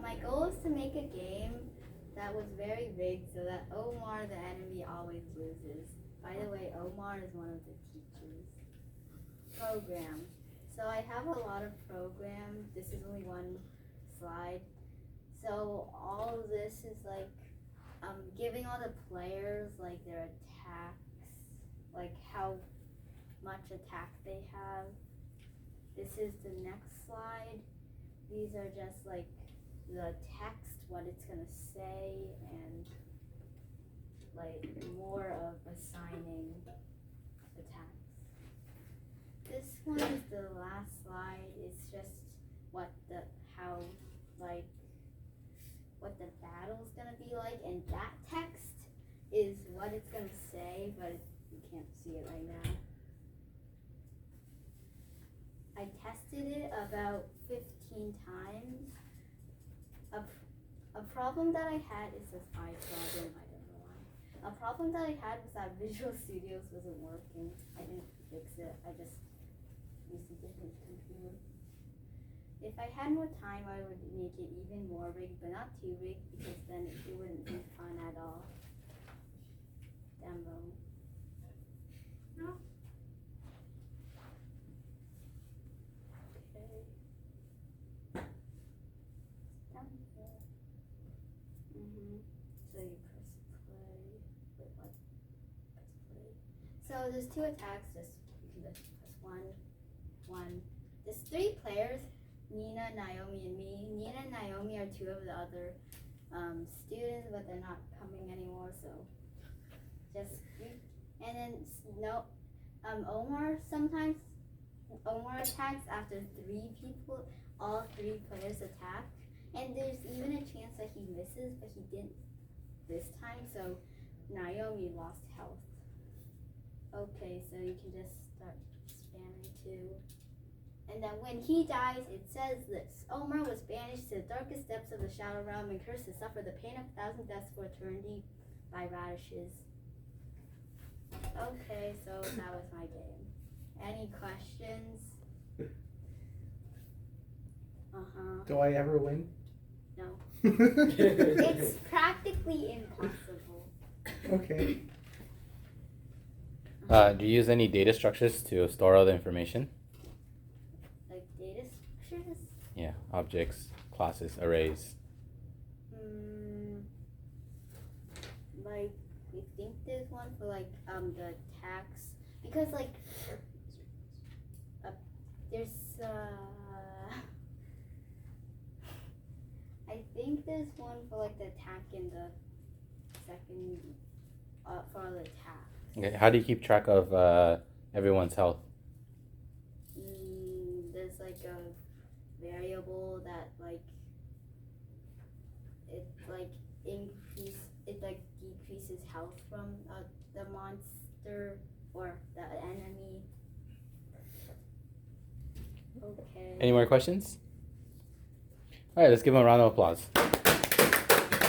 my goal is to make a game that was very rigged so that Omar, the enemy, always loses. By the way, Omar is one of the teachers. Program. So I have a lot of programs. This is only one slide. So all of this is like giving all the players like their attacks, like how much attack they have. This is the next slide. These are just like the text, what it's gonna say, and like more of assigning attacks. This one is the last slide. It's just what the battle's gonna be like, and that text is what it's gonna say, but you can't see it right now. I tested it about 15 times. A problem that I had is this eye problem, I don't know why. A problem that I had was that Visual Studios wasn't working. I didn't fix it, I just used a different computer. If I had more time, I would make it even more rigged, but not too rigged, because then it wouldn't be fun at all. Demo. No. Okay. Down here. So you press play. Wait, what? Press play. So there's two attacks. You can just press one. There's 3 players. Nina, Naomi, and me. Nina and Naomi are 2 of the other students, but they're not coming anymore, so just and then Omar attacks after 3 people. All 3 players attack, and there's even a chance that he misses, but he didn't this time, so Naomi lost health. Okay, so you can just start spamming too. And then when he dies, it says this: Omar was banished to the darkest depths of the Shadow Realm and cursed to suffer the pain of 1,000 deaths for eternity by radishes. Okay, so that was my game. Any questions? Do I ever win? No. It's practically impossible. Okay. Do you use any data structures to store all the information? Like data structures? Yeah, objects, classes, arrays. Like, we think there's one for like the tax, because like there's I think there's one for like the attack in the second for the tax. Okay, how do you keep track of everyone's health? There's like a variable that like decreases health from the monster or the enemy. Okay. Any more questions? All right, let's give him a round of applause.